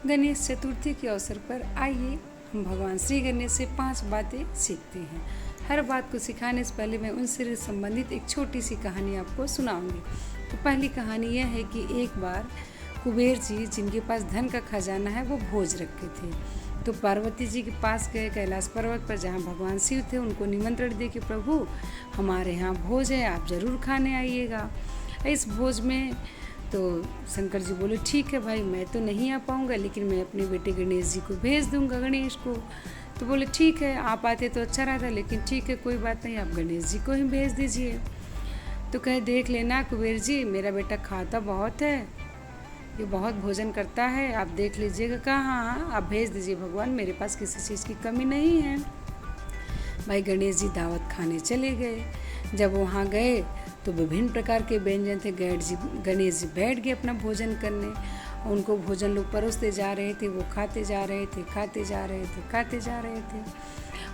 गणेश चतुर्थी के अवसर पर आइए हम भगवान श्री गणेश से 5 बातें सीखते हैं। हर बात को सिखाने से पहले मैं उनसे संबंधित एक छोटी सी कहानी आपको सुनाऊंगी। तो पहली कहानी यह है कि एक बार कुबेर जी, जिनके पास धन का खजाना है, वो भोज रखे थे। तो पार्वती जी के पास गए कैलाश पर्वत पर, जहाँ भगवान शिव थे। उनको निमंत्रण दिए कि प्रभु, हमारे यहाँ भोज है, आप ज़रूर खाने आइएगा। इस भोज में तो शंकर जी बोले, ठीक है भाई, मैं तो नहीं आ पाऊँगा, लेकिन मैं अपने बेटे गणेश जी को भेज दूँगा, गणेश को। तो बोले ठीक है, आप आते तो अच्छा रहता, लेकिन ठीक है, कोई बात नहीं, आप गणेश जी को ही भेज दीजिए। तो कहे, देख लेना कुबेर जी, मेरा बेटा खाता बहुत है, ये बहुत भोजन करता है, आप देख लीजिएगा। कहा हाँ, आप भेज दीजिए भगवान, मेरे पास किसी चीज़ की कमी नहीं है। भाई गणेश जी दावत खाने चले गए। जब वहाँ गए तो विभिन्न प्रकार के व्यंजन थे। गणेश जी बैठ गए अपना भोजन करने। उनको भोजन लोग परोसते जा रहे थे, वो खाते जा रहे थे, खाते जा रहे थे, खाते जा रहे थे।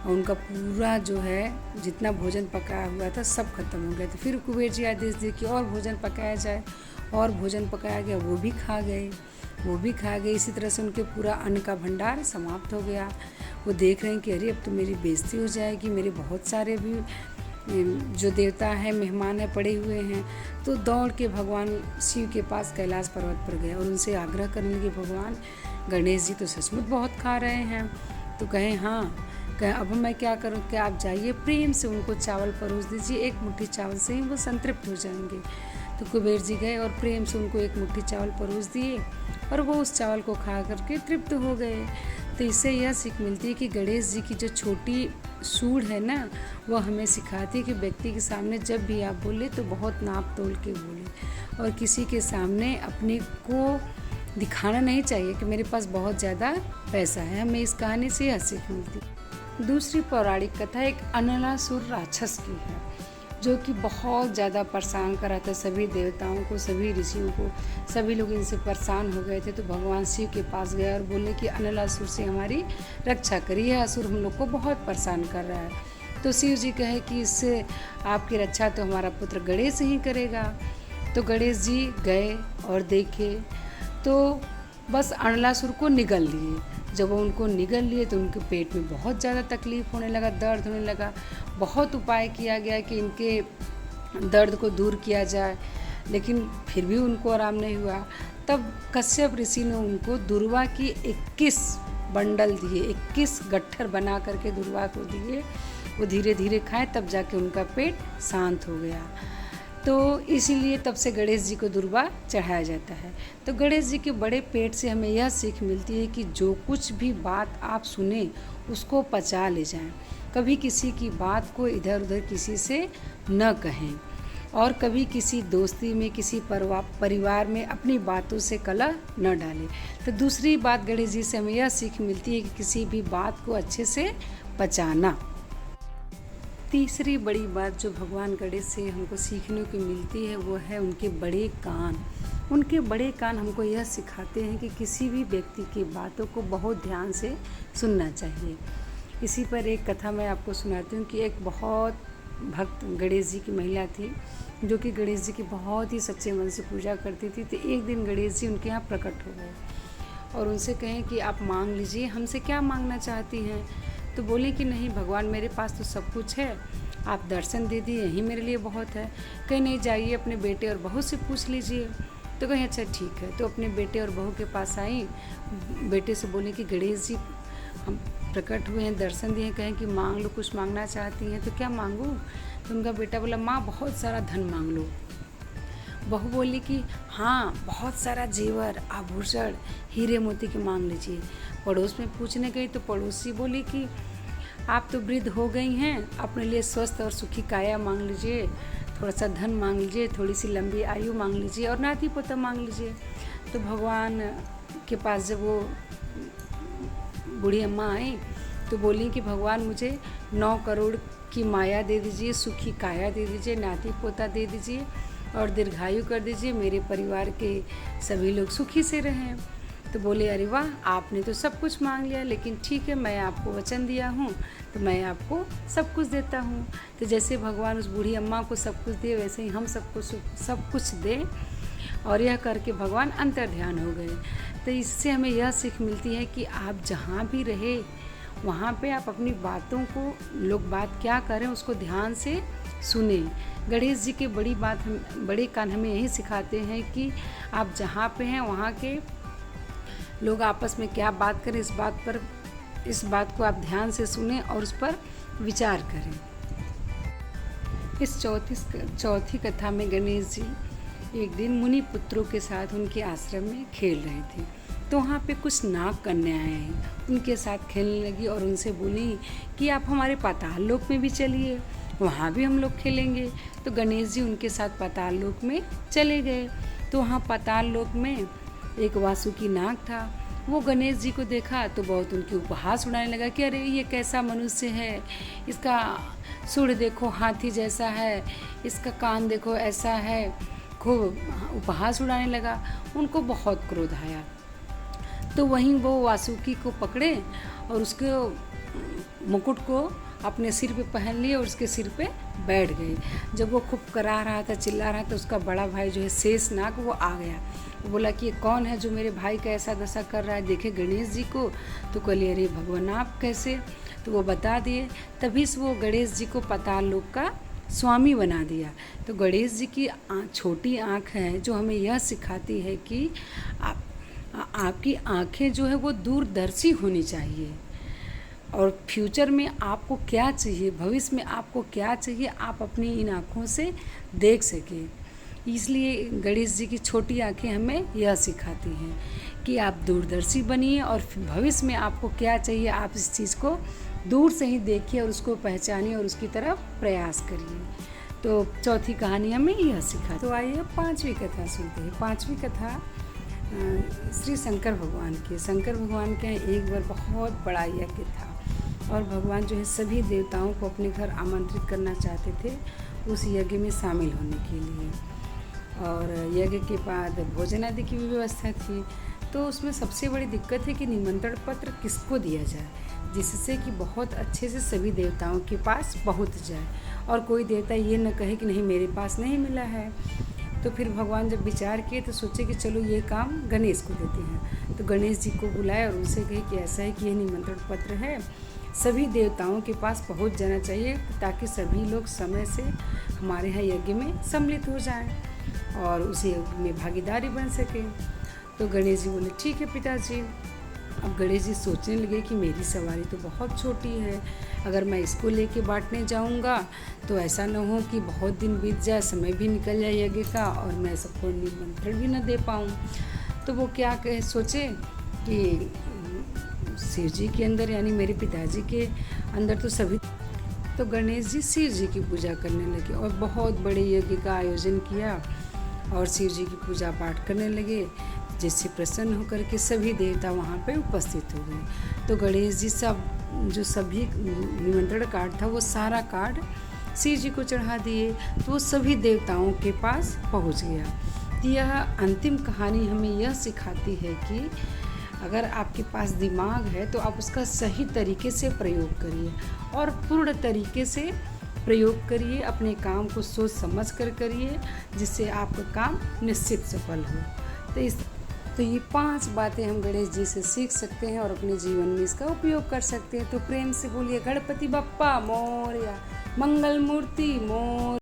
और उनका पूरा जो है जितना भोजन पकाया हुआ था सब खत्म हो गया था। फिर कुबेर जी आदेश दिए कि और भोजन पकाया जाए, और भोजन पकाया गया, वो भी खा गए। इसी तरह से उनके पूरा अन्न का भंडार समाप्त हो गया। वो देख रहे हैं कि अरे अब तो मेरी बेइज्जती हो जाएगी, मेरे बहुत सारे भी जो देवता हैं, मेहमान हैं, पड़े हुए हैं। तो दौड़ के भगवान शिव के पास कैलाश पर्वत पर गए और उनसे आग्रह करने लगे, भगवान गणेश जी तो सचमुच बहुत खा रहे हैं। तो कहें हाँ, कहें अब मैं क्या करूँ, क्या आप जाइए प्रेम से उनको चावल परोस दीजिए, एक मुट्ठी चावल से ही वो संतृप्त हो जाएंगे। तो कुबेर जी गए और प्रेम से उनको एक मुट्ठी चावल परोस दिए और वो उस चावल को खा करके तृप्त हो गए। तो इससे यह सीख मिलती है कि गणेश जी की जो छोटी सूढ़ है ना, वो हमें सिखाती है कि व्यक्ति के सामने जब भी आप बोले तो बहुत नाप तोल के बोले, और किसी के सामने अपने को दिखाना नहीं चाहिए कि मेरे पास बहुत ज़्यादा पैसा है। हमें इस कहानी से यह सीख मिलती है। दूसरी पौराणिक कथा एक अनलासुर राक्षस की है, जो कि बहुत ज़्यादा परेशान कर रहा था सभी देवताओं को, सभी ऋषियों को। सभी लोग इनसे परेशान हो गए थे। तो भगवान शिव के पास गए और बोले कि अनलासुर से हमारी रक्षा करिए, असुर हम लोग को बहुत परेशान कर रहा है। तो शिव जी कहे कि इससे आपकी रक्षा तो हमारा पुत्र गणेश ही करेगा। तो गणेश जी गए और देखे तो बस अनलासुर को निगल लिए। जब वो उनको निगल लिए तो उनके पेट में बहुत ज़्यादा तकलीफ़ होने लगा, दर्द होने लगा। बहुत उपाय किया गया कि इनके दर्द को दूर किया जाए, लेकिन फिर भी उनको आराम नहीं हुआ। तब कश्यप ऋषि ने उनको दुर्वा की 21 बंडल दिए, 21 गट्ठर बना करके दुर्वा को दिए। वो धीरे धीरे खाए, तब जाके उनका पेट शांत हो गया। तो इसीलिए तब से गणेश जी को दुर्वा चढ़ाया जाता है। तो गणेश जी के बड़े पेट से हमें यह सीख मिलती है कि जो कुछ भी बात आप सुने उसको पचा ले जाएं। कभी किसी की बात को इधर उधर किसी से न कहें, और कभी किसी दोस्ती में, किसी परिवार में अपनी बातों से कलह न डालें। तो दूसरी बात गणेश जी से हमें यह सीख मिलती है कि किसी भी बात को अच्छे से पचाना। तीसरी बड़ी बात जो भगवान गणेश से हमको सीखने को मिलती है वो है उनके बड़े कान। उनके बड़े कान हमको यह सिखाते हैं कि किसी भी व्यक्ति की बातों को बहुत ध्यान से सुनना चाहिए। इसी पर एक कथा मैं आपको सुनाती हूँ कि एक बहुत भक्त गणेश जी की महिला थी, जो कि गणेश जी की बहुत ही सच्चे मन से पूजा करती थी। तो एक दिन गणेश जी उनके यहाँ प्रकट हो गए और उनसे कहें कि आप मांग लीजिए, हमसे क्या मांगना चाहती हैं। तो बोली कि नहीं भगवान, मेरे पास तो सब कुछ है, आप दर्शन दे दिए, यही मेरे लिए बहुत है। कहीं नहीं, जाइए अपने बेटे और बहू से पूछ लीजिए। तो कहीं अच्छा ठीक है। तो अपने बेटे और बहू के पास आई, बेटे से बोले कि गणेश जी हम प्रकट हुए हैं, दर्शन दिए हैं, कहें कि मांग लो, कुछ मांगना चाहती हैं तो क्या मांगूँ। तो उनका बेटा बोला, माँ बहुत सारा धन मांग लो। बहू बोली कि हाँ, बहुत सारा जेवर, आभूषण, हीरे मोती की मांग लीजिए। पड़ोस में पूछने गई तो पड़ोसी बोली कि आप तो वृद्ध हो गई हैं, अपने लिए स्वस्थ और सुखी काया मांग लीजिए, थोड़ा सा धन मांग लीजिए, थोड़ी सी लंबी आयु मांग लीजिए और नाती पोता मांग लीजिए। तो भगवान के पास जब वो बूढ़ी अम्मा आई तो बोली कि भगवान, मुझे 9 करोड़ की माया दे दीजिए, सुखी काया दे दीजिए, नाती पोता दे दीजिए और दीर्घायु कर दीजिए, मेरे परिवार के सभी लोग सुखी से रहें। तो बोले, अरे वाह, आपने तो सब कुछ मांग लिया, लेकिन ठीक है, मैं आपको वचन दिया हूँ तो मैं आपको सब कुछ देता हूँ। तो जैसे भगवान उस बूढ़ी अम्मा को सब कुछ दिए, वैसे ही हम सबको सब कुछ दें और यह करके भगवान अंतर ध्यान हो गए। तो इससे हमें यह सीख मिलती है कि आप जहाँ भी रहे वहाँ पे आप अपनी बातों को, लोग बात क्या करें उसको ध्यान से सुने। गणेश जी की बड़े कान हमें यही सिखाते हैं कि आप जहाँ पे हैं वहाँ के लोग आपस में क्या बात करें, इस बात को आप ध्यान से सुने और उस पर विचार करें। इस चौथी कथा में गणेश जी एक दिन मुनि पुत्रों के साथ उनके आश्रम में खेल रहे थे। तो वहाँ पे कुछ नाग कन्याएं उनके साथ खेलने लगी और उनसे बोली कि आप हमारे पाताल लोक में भी चलिए, वहाँ भी हम लोग खेलेंगे। तो गणेश जी उनके साथ पाताल लोक में चले गए। तो वहाँ पाताल लोक में एक वासुकी नाग था। वो गणेश जी को देखा तो बहुत उनकी उपहास उड़ाने लगा कि अरे ये कैसा मनुष्य है, इसका सूंड देखो हाथी जैसा है, इसका कान देखो ऐसा है। खूब उपहास उड़ाने लगा। उनको बहुत क्रोध आया। तो वहीं वो वासुकी को पकड़े और उसके मुकुट को अपने सिर पे पहन लिए और उसके सिर पे बैठ गए। जब वो खूब करा रहा था, चिल्ला रहा था, उसका बड़ा भाई जो है शेषनाग वो आ गया। वो बोला कि ये कौन है जो मेरे भाई का ऐसा दशा कर रहा है, देखे गणेश जी को। तो कहले अरे भगवान आप कैसे, तो वो बता दिए। तभी से वो गणेश जी को पाताल लोक का स्वामी बना दिया। तो गणेश जी की छोटी आँख है जो हमें यह सिखाती है कि आपकी आँखें जो है वो दूरदर्शी होनी चाहिए और फ्यूचर में आपको क्या चाहिए, भविष्य में आपको क्या चाहिए, आप अपनी इन आँखों से देख सकें। इसलिए गणेश जी की छोटी आँखें हमें यह सिखाती हैं कि आप दूरदर्शी बनिए और भविष्य में आपको क्या चाहिए आप इस चीज़ को दूर से ही देखिए और उसको पहचानिए और उसकी तरफ प्रयास करिए। तो चौथी कहानी हमें यह सिखा। तो आइए पांचवी कथा सुनते हैं। पांचवी कथा श्री शंकर भगवान की। शंकर भगवान का एक बार बहुत बड़ा यज्ञ था और भगवान जो है सभी देवताओं को अपने घर आमंत्रित करना चाहते थे उस यज्ञ में शामिल होने के लिए। और यज्ञ के बाद भोजन आदि की भी व्यवस्था थी। तो उसमें सबसे बड़ी दिक्कत है कि निमंत्रण पत्र किसको दिया जाए जिससे कि बहुत अच्छे से सभी देवताओं के पास पहुंच जाए और कोई देवता ये न कहे कि नहीं मेरे पास नहीं मिला है। तो फिर भगवान जब विचार किए तो सोचे कि चलो ये काम गणेश को देते हैं। तो गणेश जी को बुलाया और उनसे कहे कि ऐसा है कि ये निमंत्रण पत्र है, सभी देवताओं के पास पहुंच जाना चाहिए ताकि सभी लोग समय से हमारे यहाँ यज्ञ में सम्मिलित हो जाएं और उसी यज्ञ में भागीदारी बन सके। तो गणेश जी बोले ठीक है पिताजी। अब गणेश जी सोचने लगे कि मेरी सवारी तो बहुत छोटी है, अगर मैं इसको लेके बांटने जाऊंगा तो ऐसा न हो कि बहुत दिन बीत जाए, समय भी निकल जाए यज्ञ का और मैं सबको निमंत्रण भी न दे पाऊँ। तो वो क्या सोचे कि शिव जी के अंदर यानी मेरे पिताजी के अंदर तो सभी। तो गणेश जी शिव जी की पूजा करने लगे और बहुत बड़े यज्ञ का आयोजन किया और शिव जी की पूजा पाठ करने लगे जिससे प्रसन्न होकर के सभी देवता वहाँ पे उपस्थित हो गए। तो गणेश जी जो सभी निमंत्रण कार्ड था वो सारा कार्ड शिव जी को चढ़ा दिए तो वो सभी देवताओं के पास पहुँच गया। यह अंतिम कहानी हमें यह सिखाती है कि अगर आपके पास दिमाग है तो आप उसका सही तरीके से प्रयोग करिए और पूर्ण तरीके से प्रयोग करिए, अपने काम को सोच समझ कर करिए जिससे आपका काम निश्चित सफल हो। तो ये 5 बातें हम गणेश जी से सीख सकते हैं और अपने जीवन में इसका उपयोग कर सकते हैं। तो प्रेम से बोलिए गणपति बप्पा मोरया, मंगल मूर्ति मोर।